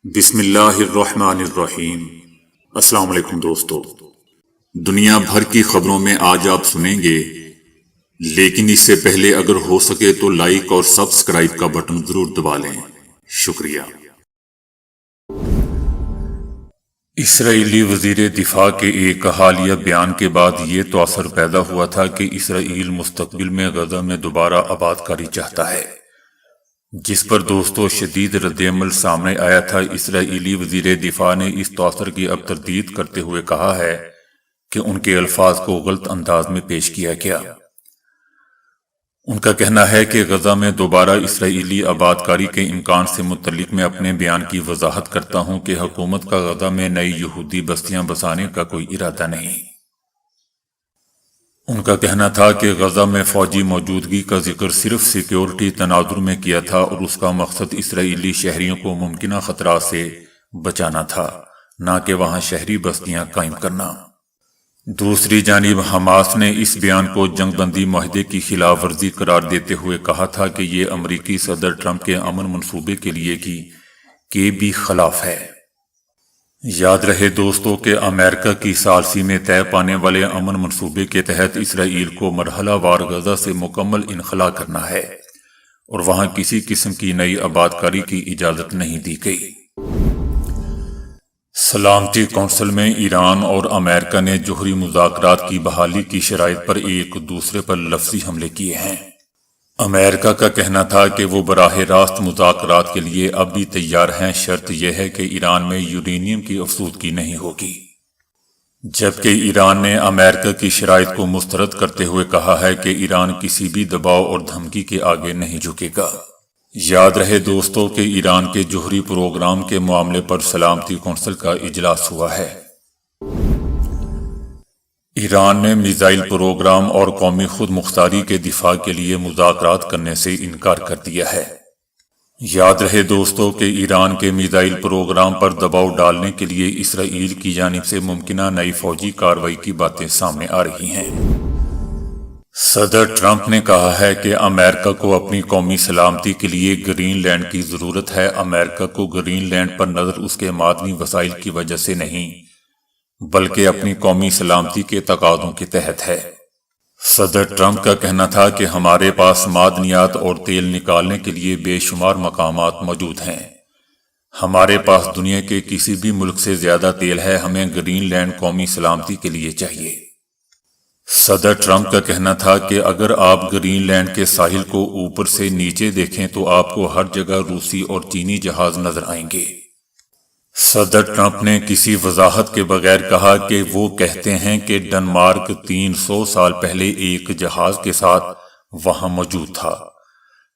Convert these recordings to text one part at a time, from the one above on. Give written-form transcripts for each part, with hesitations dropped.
بسم اللہ الرحمن الرحیم۔ السلام علیکم دوستو، دنیا بھر کی خبروں میں آج آپ سنیں گے، لیکن اس سے پہلے اگر ہو سکے تو لائک اور سبسکرائب کا بٹن ضرور دبا لیں۔ شکریہ۔ اسرائیلی وزیر دفاع کے ایک حالیہ بیان کے بعد یہ تاثر پیدا ہوا تھا کہ اسرائیل مستقبل میں غزہ میں دوبارہ آباد کاری چاہتا ہے، جس پر دوستو شدید رد عمل سامنے آیا تھا۔ اسرائیلی وزیر دفاع نے اس تاثر کی اب تردید کرتے ہوئے کہا ہے کہ ان کے الفاظ کو غلط انداز میں پیش کیا گیا۔ ان کا کہنا ہے کہ غزہ میں دوبارہ اسرائیلی آباد کاری کے امکان سے متعلق میں اپنے بیان کی وضاحت کرتا ہوں کہ حکومت کا غزہ میں نئی یہودی بستیاں بسانے کا کوئی ارادہ نہیں۔ ان کا کہنا تھا کہ غزہ میں فوجی موجودگی کا ذکر صرف سیکیورٹی تناظر میں کیا تھا اور اس کا مقصد اسرائیلی شہریوں کو ممکنہ خطرات سے بچانا تھا، نہ کہ وہاں شہری بستیاں قائم کرنا۔ دوسری جانب حماس نے اس بیان کو جنگ بندی معاہدے کی خلاف ورزی قرار دیتے ہوئے کہا تھا کہ یہ امریکی صدر ٹرمپ کے امن منصوبے کے لیے کے بھی خلاف ہے۔ یاد رہے دوستو کہ امریکہ کی ثالثی میں طے پانے والے امن منصوبے کے تحت اسرائیل کو مرحلہ وار غزہ سے مکمل انخلا کرنا ہے اور وہاں کسی قسم کی نئی آباد کاری کی اجازت نہیں دی گئی۔ سلامتی کونسل میں ایران اور امریکہ نے جوہری مذاکرات کی بحالی کی شرائط پر ایک دوسرے پر لفظی حملے کیے ہیں۔ امریکہ کا کہنا تھا کہ وہ براہ راست مذاکرات کے لیے اب بھی تیار ہیں، شرط یہ ہے کہ ایران میں یورینیم کی افزودگی نہیں ہوگی، جبکہ ایران نے امریکہ کی شرائط کو مسترد کرتے ہوئے کہا ہے کہ ایران کسی بھی دباؤ اور دھمکی کے آگے نہیں جھکے گا۔ یاد رہے دوستو کہ ایران کے جوہری پروگرام کے معاملے پر سلامتی کونسل کا اجلاس ہوا ہے۔ ایران نے میزائل پروگرام اور قومی خود مختاری کے دفاع کے لیے مذاکرات کرنے سے انکار کر دیا ہے۔ یاد رہے دوستو کہ ایران کے میزائل پروگرام پر دباؤ ڈالنے کے لیے اسرائیل کی جانب سے ممکنہ نئی فوجی کارروائی کی باتیں سامنے آ رہی ہیں۔ صدر ٹرمپ نے کہا ہے کہ امریکہ کو اپنی قومی سلامتی کے لیے گرین لینڈ کی ضرورت ہے۔ امریکہ کو گرین لینڈ پر نظر اس کے معدنی وسائل کی وجہ سے نہیں، بلکہ اپنی قومی سلامتی کے تقاضوں کے تحت ہے۔ صدر ٹرمپ کا کہنا تھا کہ ہمارے پاس معدنیات اور تیل نکالنے کے لیے بے شمار مقامات موجود ہیں۔ ہمارے پاس دنیا کے کسی بھی ملک سے زیادہ تیل ہے، ہمیں گرین لینڈ قومی سلامتی کے لیے چاہیے۔ صدر ٹرمپ کا کہنا تھا کہ اگر آپ گرین لینڈ کے ساحل کو اوپر سے نیچے دیکھیں تو آپ کو ہر جگہ روسی اور چینی جہاز نظر آئیں گے۔ صدر ٹرمپ نے کسی وضاحت کے بغیر کہا کہ وہ کہتے ہیں کہ ڈنمارک 300 سال پہلے ایک جہاز کے ساتھ وہاں موجود تھا۔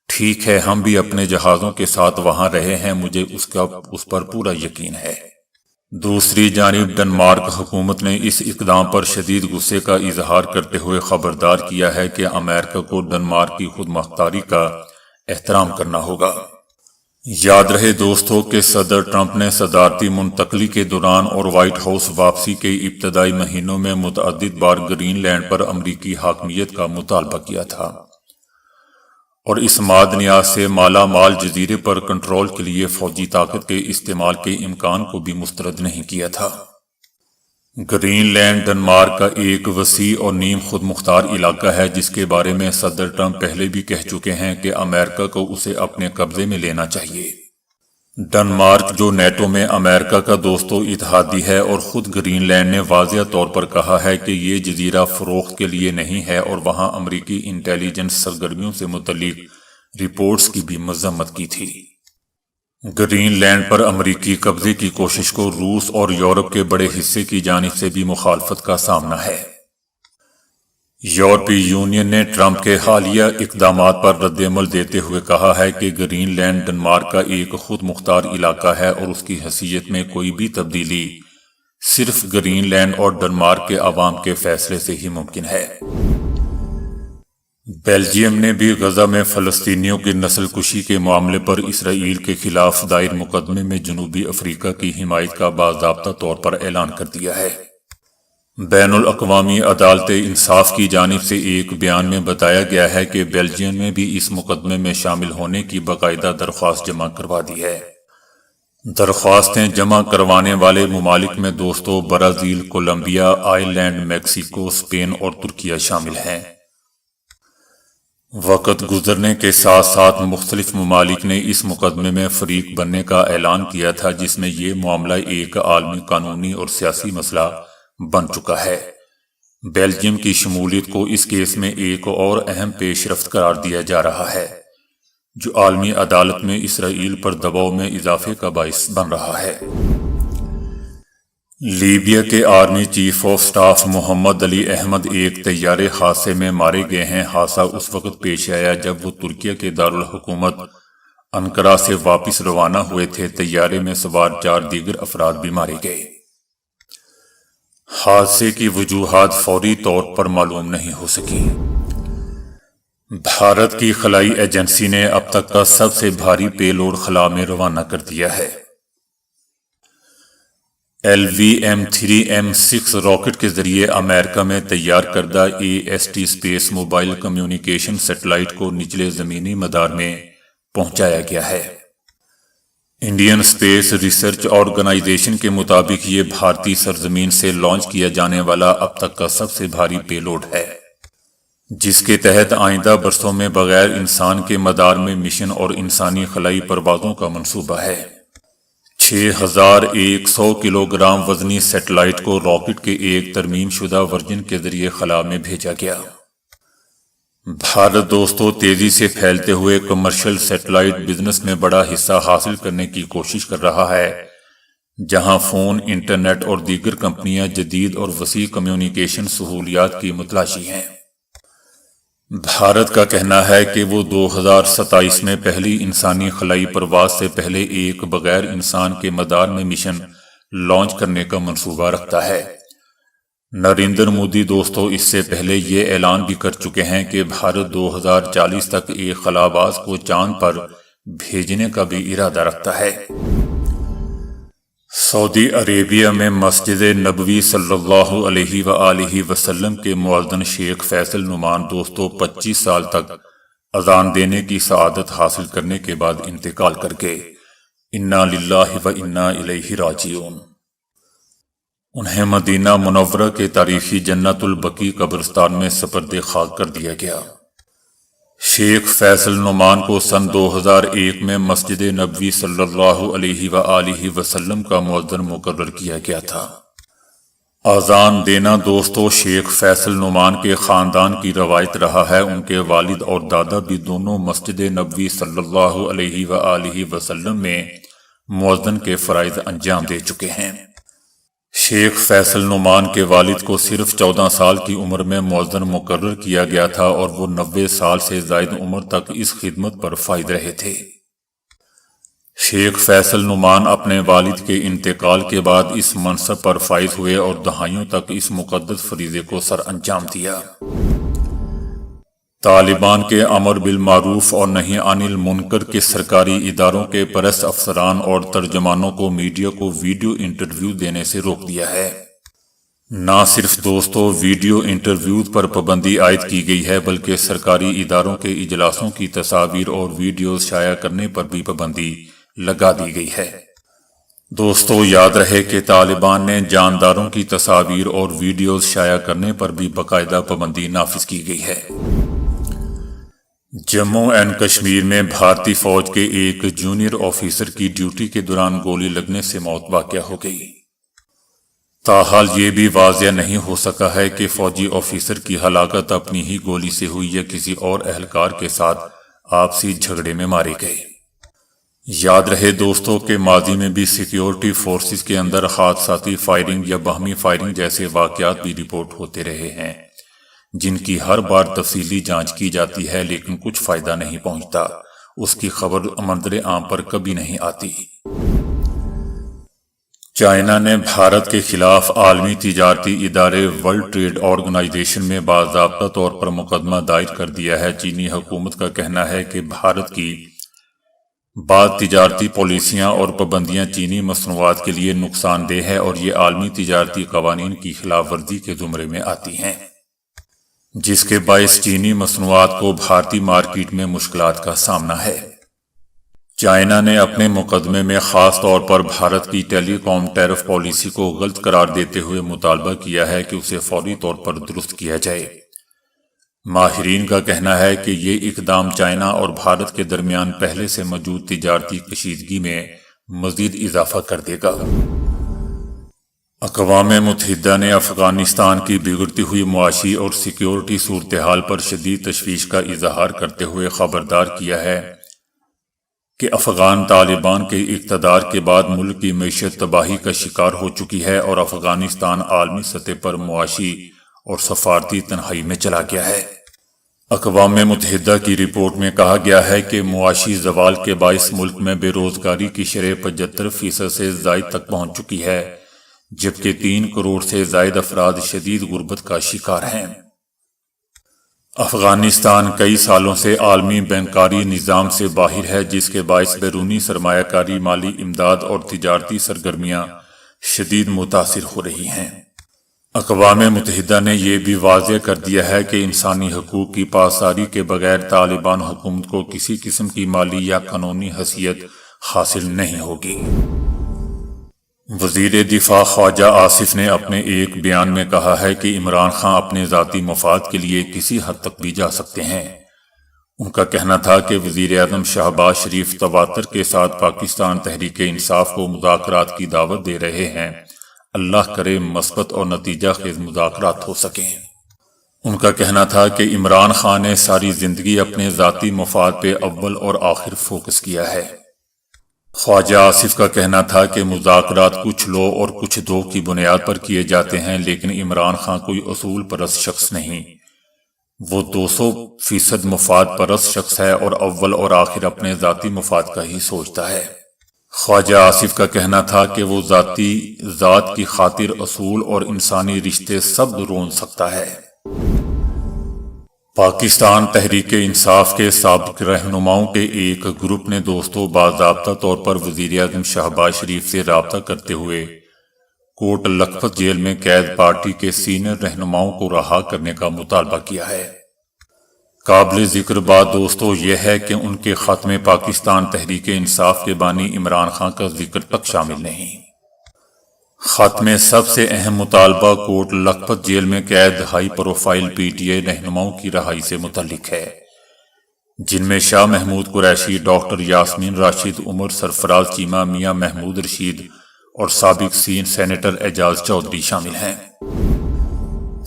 ٹھیک ہے، ہم بھی اپنے جہازوں کے ساتھ وہاں رہے ہیں، مجھے اس پر پورا یقین ہے۔ دوسری جانب ڈنمارک حکومت نے اس اقدام پر شدید غصے کا اظہار کرتے ہوئے خبردار کیا ہے کہ امریکہ کو ڈنمارک کی خود مختاری کا احترام کرنا ہوگا۔ یاد رہے دوستو کہ صدر ٹرمپ نے صدارتی منتقلی کے دوران اور وائٹ ہاؤس واپسی کے ابتدائی مہینوں میں متعدد بار گرین لینڈ پر امریکی حاکمیت کا مطالبہ کیا تھا اور اس معدنیات سے مالا مال جزیرے پر کنٹرول کے لیے فوجی طاقت کے استعمال کے امکان کو بھی مسترد نہیں کیا تھا۔ گرین لینڈ ڈنمارک کا ایک وسیع اور نیم خود مختار علاقہ ہے جس کے بارے میں صدر ٹرمپ پہلے بھی کہہ چکے ہیں کہ امریکہ کو اسے اپنے قبضے میں لینا چاہیے۔ ڈنمارک جو نیٹو میں امریکہ کا دوست و اتحادی ہے، اور خود گرین لینڈ نے واضح طور پر کہا ہے کہ یہ جزیرہ فروخت کے لیے نہیں ہے اور وہاں امریکی انٹیلیجنس سرگرمیوں سے متعلق رپورٹس کی بھی مذمت کی تھی۔ گرین لینڈ پر امریکی قبضے کی کوشش کو روس اور یورپ کے بڑے حصے کی جانب سے بھی مخالفت کا سامنا ہے۔ یورپی یونین نے ٹرمپ کے حالیہ اقدامات پر رد عمل دیتے ہوئے کہا ہے کہ گرین لینڈ ڈنمارک کا ایک خود مختار علاقہ ہے اور اس کی حیثیت میں کوئی بھی تبدیلی صرف گرین لینڈ اور ڈنمارک کے عوام کے فیصلے سے ہی ممکن ہے۔ بیلجیم نے بھی غزہ میں فلسطینیوں کی نسل کشی کے معاملے پر اسرائیل کے خلاف دائر مقدمے میں جنوبی افریقہ کی حمایت کا باضابطہ طور پر اعلان کر دیا ہے۔ بین الاقوامی عدالت انصاف کی جانب سے ایک بیان میں بتایا گیا ہے کہ بیلجیم نے بھی اس مقدمے میں شامل ہونے کی باقاعدہ درخواست جمع کروا دی ہے۔ درخواستیں جمع کروانے والے ممالک میں دوستو Brazil, Colombia, Ireland, Mexico, Spain اور ترکیہ شامل ہیں۔ وقت گزرنے کے ساتھ ساتھ مختلف ممالک نے اس مقدمے میں فریق بننے کا اعلان کیا تھا، جس میں یہ معاملہ ایک عالمی قانونی اور سیاسی مسئلہ بن چکا ہے۔ بیلجیم کی شمولیت کو اس کیس میں ایک اور اہم پیش رفت قرار دیا جا رہا ہے، جو عالمی عدالت میں اسرائیل پر دباؤ میں اضافے کا باعث بن رہا ہے۔ لیبیا کے آرمی چیف آف سٹاف محمد علی احمد ایک طیارے حادثے میں مارے گئے ہیں۔ حادثہ اس وقت پیش آیا جب وہ ترکیہ کے دارالحکومت انقرہ سے واپس روانہ ہوئے تھے۔ طیارے میں سوار 4 دیگر افراد بھی مارے گئے۔ حادثے کی وجوہات فوری طور پر معلوم نہیں ہو سکی۔ بھارت کی خلائی ایجنسی نے اب تک کا سب سے بھاری پے لوڈ خلا میں روانہ کر دیا ہے۔ LVM-3M6 راکٹ کے ذریعے امریکہ میں تیار کردہ AST space mobile communication satellite کو نچلے زمینی مدار میں پہنچایا گیا ہے۔ انڈین اسپیس ریسرچ آرگنائزیشن کے مطابق یہ بھارتی سرزمین سے لانچ کیا جانے والا اب تک کا سب سے بھاری پے لوڈ ہے، جس کے تحت آئندہ برسوں میں بغیر انسان کے مدار میں مشن اور انسانی خلائی پروازوں کا منصوبہ ہے۔ 6100 کلو گرام وزنی سیٹلائٹ کو راکٹ کے ایک ترمیم شدہ ورژن کے ذریعے خلا میں بھیجا گیا۔ بھارت دوستو تیزی سے پھیلتے ہوئے کمرشل سیٹلائٹ بزنس میں بڑا حصہ حاصل کرنے کی کوشش کر رہا ہے، جہاں فون، انٹرنیٹ اور دیگر کمپنیاں جدید اور وسیع کمیونیکیشن سہولیات کی متلاشی ہیں۔ بھارت کا کہنا ہے کہ وہ 2027 میں پہلی انسانی خلائی پرواز سے پہلے ایک بغیر انسان کے مدار میں مشن لانچ کرنے کا منصوبہ رکھتا ہے۔ نریندر مودی دوستو اس سے پہلے یہ اعلان بھی کر چکے ہیں کہ بھارت 2040 تک ایک خلا باز کو چاند پر بھیجنے کا بھی ارادہ رکھتا ہے۔ سعودی عربیہ میں مسجد نبوی صلی اللہ علیہ وآلہ وسلم کے مؤذن شیخ فیصل نعمان دوستو 25 سال تک اذان دینے کی سعادت حاصل کرنے کے بعد انتقال کر گئے۔ انا للہ و انا الیہ راجعون۔ انہیں مدینہ منورہ کے تاریخی جنت البقیع قبرستان میں سپرد خاک کر دیا گیا۔ شیخ فیصل نعمان کو سن 2001 میں مسجد نبوی صلی اللہ علیہ وآلہ وسلم کا مؤذن مقرر کیا گیا تھا۔ اذان دینا دوستو شیخ فیصل نعمان کے خاندان کی روایت رہا ہے۔ ان کے والد اور دادا بھی دونوں مسجد نبوی صلی اللہ علیہ وآلہ وسلم میں مؤذن کے فرائض انجام دے چکے ہیں۔ شیخ فیصل نعمان کے والد کو صرف 14 سال کی عمر میں مؤذن مقرر کیا گیا تھا اور وہ 90 سال سے زائد عمر تک اس خدمت پر فائز رہے تھے۔ شیخ فیصل نعمان اپنے والد کے انتقال کے بعد اس منصب پر فائز ہوئے اور دہائیوں تک اس مقدس فریضے کو سر انجام دیا۔ طالبان کے امر بالمعروف اور نہی عن المنکر کے سرکاری اداروں کے پریس افسران اور ترجمانوں کو میڈیا کو ویڈیو انٹرویو دینے سے روک دیا ہے۔ نہ صرف دوستو ویڈیو انٹرویوز پر پابندی عائد کی گئی ہے، بلکہ سرکاری اداروں کے اجلاسوں کی تصاویر اور ویڈیوز شائع کرنے پر بھی پابندی لگا دی گئی ہے۔ دوستو یاد رہے کہ طالبان نے جانداروں کی تصاویر اور ویڈیوز شائع کرنے پر بھی باقاعدہ پابندی نافذ کی گئی ہے۔ جموں اینڈ کشمیر میں بھارتی فوج کے ایک جونیئر آفیسر کی ڈیوٹی کے دوران گولی لگنے سے موت واقع ہو گئی۔ تاحال یہ بھی واضح نہیں ہو سکا ہے کہ فوجی آفیسر کی ہلاکت اپنی ہی گولی سے ہوئی یا کسی اور اہلکار کے ساتھ آپسی جھگڑے میں مارے گئے۔ یاد رہے دوستوں کہ ماضی میں بھی سیکیورٹی فورسز کے اندر حادثاتی فائرنگ یا باہمی فائرنگ جیسے واقعات بھی رپورٹ ہوتے رہے ہیں، جن کی ہر بار تفصیلی جانچ کی جاتی ہے لیکن کچھ فائدہ نہیں پہنچتا، اس کی خبر منظر عام پر کبھی نہیں آتی۔ چائنا نے بھارت کے خلاف عالمی تجارتی ادارے ورلڈ ٹریڈ آرگنائزیشن میں باضابطہ طور پر مقدمہ دائر کر دیا ہے۔ چینی حکومت کا کہنا ہے کہ بھارت کی بعض تجارتی پالیسیاں اور پابندیاں چینی مصنوعات کے لیے نقصان دہ ہے اور یہ عالمی تجارتی قوانین کی خلاف ورزی کے زمرے میں آتی ہیں، جس کے باعث چینی مصنوعات کو بھارتی مارکیٹ میں مشکلات کا سامنا ہے۔ چائنا نے اپنے مقدمے میں خاص طور پر بھارت کی ٹیلی کام ٹیرف پالیسی کو غلط قرار دیتے ہوئے مطالبہ کیا ہے کہ اسے فوری طور پر درست کیا جائے۔ ماہرین کا کہنا ہے کہ یہ اقدام چائنا اور بھارت کے درمیان پہلے سے موجود تجارتی کشیدگی میں مزید اضافہ کر دے گا۔ اقوام متحدہ نے افغانستان کی بگڑتی ہوئی معاشی اور سیکیورٹی صورتحال پر شدید تشویش کا اظہار کرتے ہوئے خبردار کیا ہے کہ افغان طالبان کے اقتدار کے بعد ملک کی معیشت تباہی کا شکار ہو چکی ہے اور افغانستان عالمی سطح پر معاشی اور سفارتی تنہائی میں چلا گیا ہے۔ اقوام متحدہ کی رپورٹ میں کہا گیا ہے کہ معاشی زوال کے باعث ملک میں بے روزگاری کی شرح 75% سے زائد تک پہنچ چکی ہے، جبکہ 3 کروڑ سے زائد افراد شدید غربت کا شکار ہیں۔ افغانستان کئی سالوں سے عالمی بینکاری نظام سے باہر ہے، جس کے باعث بیرونی سرمایہ کاری، مالی امداد اور تجارتی سرگرمیاں شدید متاثر ہو رہی ہیں۔ اقوام متحدہ نے یہ بھی واضح کر دیا ہے کہ انسانی حقوق کی پاسداری کے بغیر طالبان حکومت کو کسی قسم کی مالی یا قانونی حیثیت حاصل نہیں ہوگی۔ وزیر دفاع خواجہ آصف نے اپنے ایک بیان میں کہا ہے کہ عمران خان اپنے ذاتی مفاد کے لیے کسی حد تک بھی جا سکتے ہیں۔ ان کا کہنا تھا کہ وزیر اعظم شہباز شریف تواتر کے ساتھ پاکستان تحریک انصاف کو مذاکرات کی دعوت دے رہے ہیں، اللہ کرے مثبت اور نتیجہ خیز مذاکرات ہو سکیں۔ ان کا کہنا تھا کہ عمران خان نے ساری زندگی اپنے ذاتی مفاد پہ اول اور آخر فوکس کیا ہے۔ خواجہ آصف کا کہنا تھا کہ مذاکرات کچھ لو اور کچھ دو کی بنیاد پر کیے جاتے ہیں، لیکن عمران خان کوئی اصول پرست شخص نہیں، وہ 200% مفاد پرست شخص ہے اور اول اور آخر اپنے ذاتی مفاد کا ہی سوچتا ہے۔ خواجہ آصف کا کہنا تھا کہ وہ ذات کی خاطر اصول اور انسانی رشتے سب رون سکتا ہے۔ پاکستان تحریک انصاف کے سابق رہنماؤں کے ایک گروپ نے باضابطہ طور پر وزیر اعظم شہباز شریف سے رابطہ کرتے ہوئے کوٹ لکھپت جیل میں قید پارٹی کے سینئر رہنماؤں کو رہا کرنے کا مطالبہ کیا ہے۔ قابل ذکر بات دوستو یہ ہے کہ ان کے خط میں پاکستان تحریک انصاف کے بانی عمران خان کا ذکر تک شامل نہیں۔ خط میں سب سے اہم مطالبہ کوٹ لکھپت جیل میں قید high profile P T I رہنماؤں کی رہائی سے متعلق ہے، جن میں شاہ محمود قریشی، ڈاکٹر یاسمین راشد، عمر سرفراز چیمہ، میاں محمود رشید اور سابق سینیٹر اعجاز چودھری شامل ہیں۔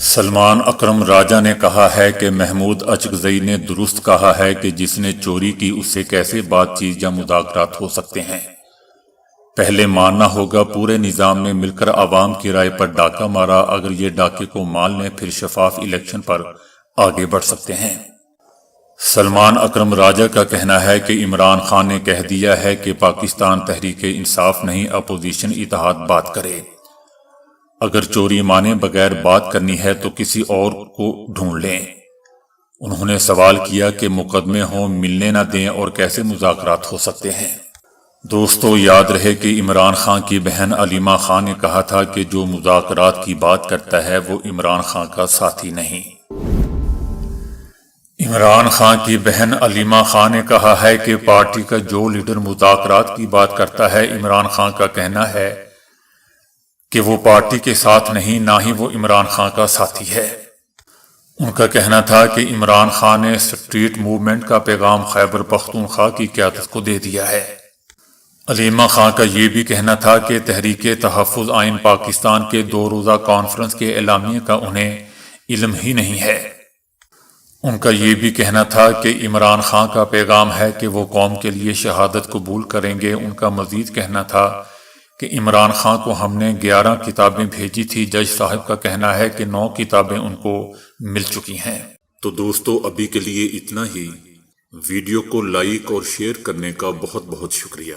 سلمان اکرم راجہ نے کہا ہے کہ محمود اچکزئی نے درست کہا ہے کہ جس نے چوری کی اس سے کیسے بات چیت یا مذاکرات ہو سکتے ہیں۔ پہلے ماننا ہوگا پورے نظام نے مل کر عوام کی رائے پر ڈاکہ مارا، اگر یہ ڈاکے کو مان لیں پھر شفاف الیکشن پر آگے بڑھ سکتے ہیں۔ سلمان اکرم راجہ کا کہنا ہے کہ عمران خان نے کہہ دیا ہے کہ پاکستان تحریک انصاف نہیں، اپوزیشن اتحاد بات کرے، اگر چوری مانے بغیر بات کرنی ہے تو کسی اور کو ڈھونڈ لیں۔ انہوں نے سوال کیا کہ مقدمے ہوں ملنے نہ دیں اور کیسے مذاکرات ہو سکتے ہیں۔ دوستو یاد رہے کہ عمران خان کی بہن علیمہ خان نے کہا تھا کہ جو مذاکرات کی بات کرتا ہے وہ عمران خان کا ساتھی نہیں۔ عمران خان کی بہن علیمہ خان نے کہا ہے کہ پارٹی کا جو لیڈر مذاکرات کی بات کرتا ہے، عمران خان کا کہنا ہے کہ وہ پارٹی کے ساتھ نہیں، نہ ہی وہ عمران خان کا ساتھی ہے۔ ان کا کہنا تھا کہ عمران خان نے اسٹریٹ موومنٹ کا پیغام خیبر پختونخوا کی قیادت کو دے دیا ہے۔ علیمہ خان کا یہ بھی کہنا تھا کہ تحریک تحفظ آئین پاکستان کے 2 روزہ کانفرنس کے اعلامیے کا انہیں علم ہی نہیں ہے۔ ان کا یہ بھی کہنا تھا کہ عمران خان کا پیغام ہے کہ وہ قوم کے لیے شہادت قبول کریں گے۔ ان کا مزید کہنا تھا کہ عمران خان کو ہم نے 11 کتابیں بھیجی تھی، جج صاحب کا کہنا ہے کہ 9 کتابیں ان کو مل چکی ہیں۔ تو دوستو ابھی کے لیے اتنا ہی، ویڈیو کو لائک اور شیئر کرنے کا بہت بہت شکریہ۔